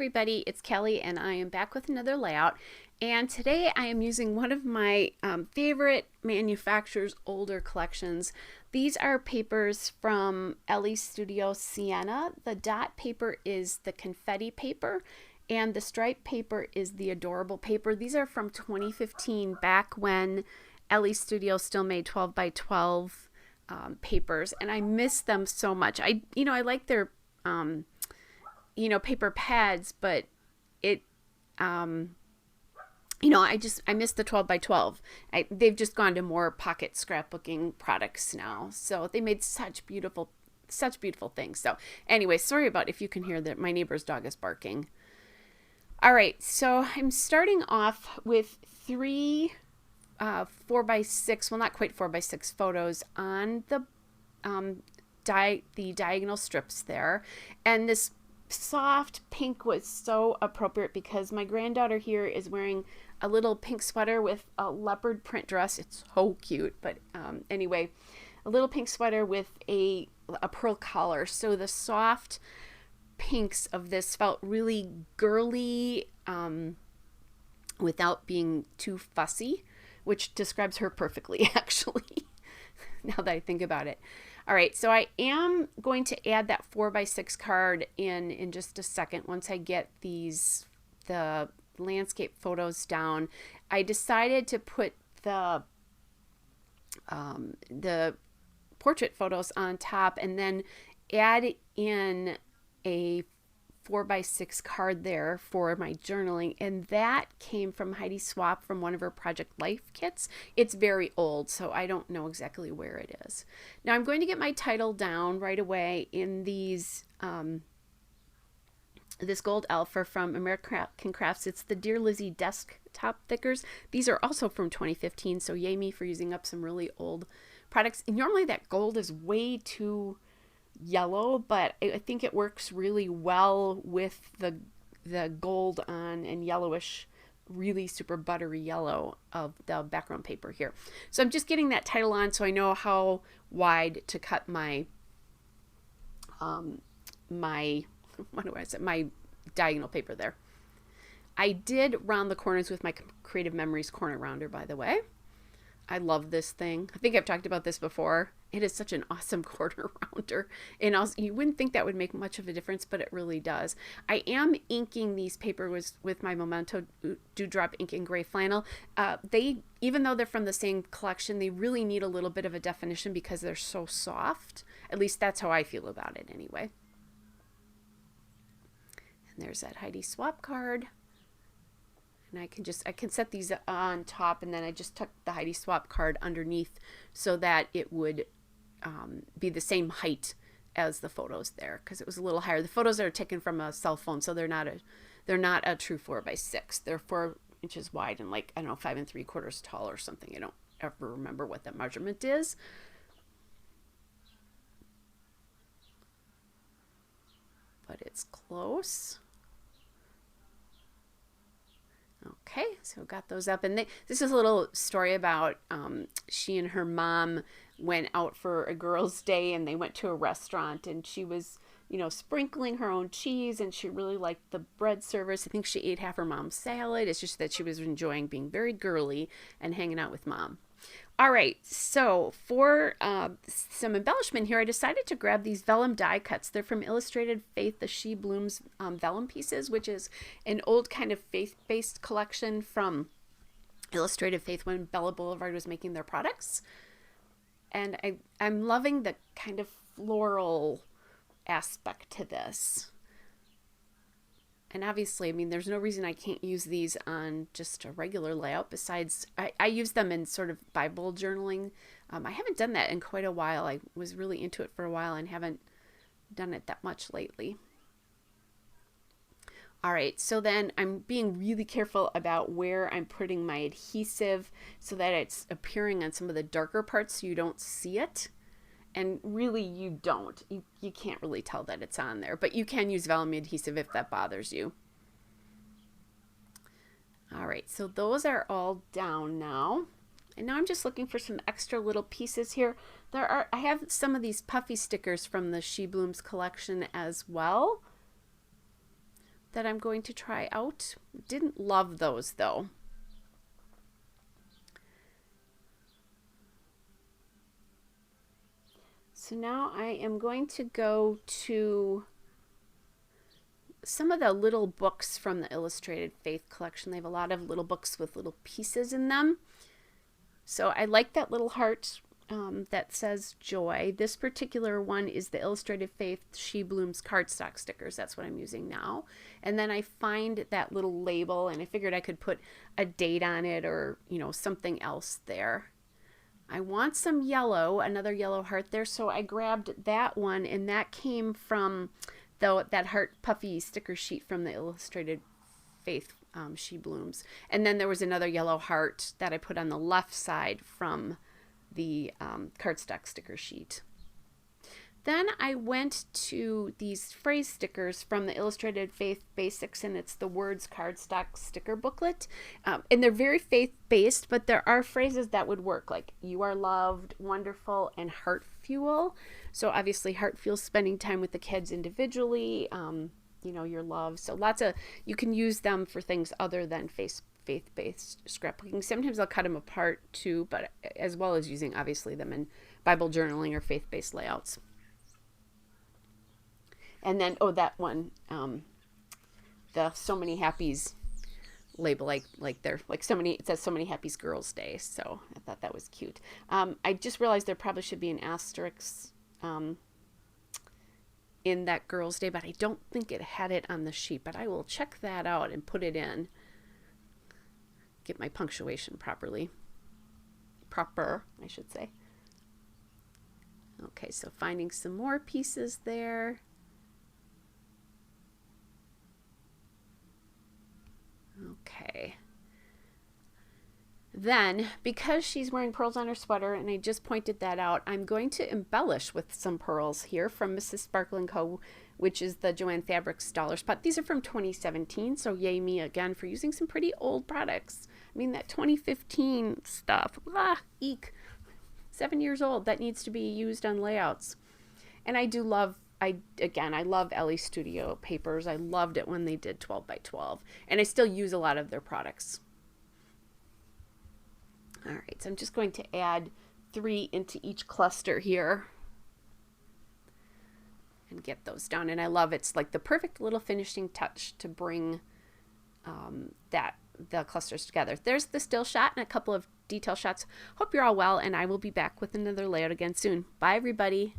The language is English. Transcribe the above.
everybody, it's Kelly and I am back with another layout, and today I am using one of my favorite manufacturers' older collections. These are papers from Ellie Studio Sienna. The dot paper is the confetti paper and the stripe paper is the adorable paper. These are from 2015, back when Ellie Studio still made 12 by 12 papers, and I miss them so much. I like their paper pads, but it, I miss the 12 by 12. They've just gone to more pocket scrapbooking products now. So they made such beautiful things. So anyway, sorry about if you can hear that my neighbor's dog is barking. All right, so I'm starting off with three 4x6, well, not quite 4x6 photos on the diagonal strips there. And this soft pink was so appropriate because my granddaughter here is wearing a little pink sweater with a leopard print dress. It's so cute, but anyway, a little pink sweater with a pearl collar. So the soft pinks of this felt really girly without being too fussy, which describes her perfectly, actually, now that I think about it. All right, so I am going to add that 4x6 card in just a second once I get the landscape photos down. I decided to put the portrait photos on top and then add in a 4x6 card there for my journaling, and that came from Heidi Swap from one of her Project Life kits. It's very old, so I don't know exactly where it is. Now I'm going to get my title down right away in these this gold alpha from American Crafts. It's the Dear Lizzie desktop thickers. These are also from 2015, so yay me for using up some really old products. And normally that gold is way too yellow, but I think it works really well with the gold on and yellowish, really super buttery yellow of the background paper here. So I'm just getting that title on so I know how wide to cut my my diagonal paper there. I did round the corners with my Creative Memories corner rounder, by the way. I love this thing. I think I've talked about this before. It is such an awesome corner rounder. And also, you wouldn't think that would make much of a difference, but it really does. I am inking these papers with my Memento Dewdrop ink in gray flannel. Even though they're from the same collection, they really need a little bit of a definition because they're so soft. At least that's how I feel about it anyway. And there's that Heidi Swap card. And I can set these on top, and then I just tuck the Heidi Swap card underneath so that it would be the same height as the photos there, because it was a little higher. The photos are taken from a cell phone, so they're not a true 4x6. They're 4 inches wide and 5 3/4 tall or something. I don't ever remember what that measurement is. But it's close. Okay, so got those up, and this is a little story about she and her mom went out for a girls' day, and they went to a restaurant, and she was, sprinkling her own cheese, and she really liked the bread service. I think she ate half her mom's salad. It's just that she was enjoying being very girly and hanging out with mom. All right, so for some embellishment here, I decided to grab these vellum die cuts. They're from Illustrated Faith, the She Blooms vellum pieces, which is an old kind of faith-based collection from Illustrated Faith when Bella Boulevard was making their products. And I'm loving the kind of floral aspect to this. And obviously, there's no reason I can't use these on just a regular layout. Besides, I use them in sort of Bible journaling. I haven't done that in quite a while. I was really into it for a while and haven't done it that much lately. All right, so then I'm being really careful about where I'm putting my adhesive so that it's appearing on some of the darker parts so you don't see it. And really, you don't. You can't really tell that it's on there. But you can use vellum adhesive if that bothers you. All right, so those are all down now. And now I'm just looking for some extra little pieces here. I have some of these puffy stickers from the She Blooms collection as well. that I'm going to try out. Didn't love those though. So now I am going to go to some of the little books from the Illustrated Faith collection. They have a lot of little books with little pieces in them. So I like that little heart that says joy. This particular one is the Illustrated Faith She Blooms cardstock stickers. That's what I'm using now. And then I find that little label, and I figured I could put a date on it or, you know, something else there. I want some yellow, another yellow heart there, so I grabbed that one, and that came from that heart puffy sticker sheet from the Illustrated Faith She Blooms. And then there was another yellow heart that I put on the left side from the cardstock sticker sheet. Then I went to these phrase stickers from the Illustrated Faith Basics, and it's the Words cardstock sticker booklet. And they're very faith-based, but there are phrases that would work, like you are loved, wonderful, and heart fuel. So obviously heart fuel spending time with the kids individually, you know, your love. So lots of, you can use them for things other than faith-based scrapbooking. Sometimes I'll cut them apart too, but as well as using obviously them in Bible journaling or faith-based layouts. And then, oh, that one, the So Many Happies label, like they're like so many, it says So Many Happies Girls Day. So I thought that was cute. I just realized there probably should be an asterisk in that Girls Day, but I don't think it had it on the sheet, but I will check that out and put it in. Get my punctuation proper, I should say. Okay, so finding some more pieces there. Okay. Then, because she's wearing pearls on her sweater, and I just pointed that out, I'm going to embellish with some pearls here from Mrs. Sparkle & Co., which is the Joann Fabrics Dollar Spot. These are from 2017, so yay me again for using some pretty old products. I mean, that 2015 stuff, eek, 7 years old, that needs to be used on layouts. And I do love, I love Ellie Studio papers. I loved it when they did 12 by 12, and I still use a lot of their products. All right, so I'm just going to add 3 into each cluster here and get those done. And I love it's like the perfect little finishing touch to bring the clusters together. There's the still shot and a couple of detail shots. Hope you're all well, and I will be back with another layout again soon. Bye, everybody.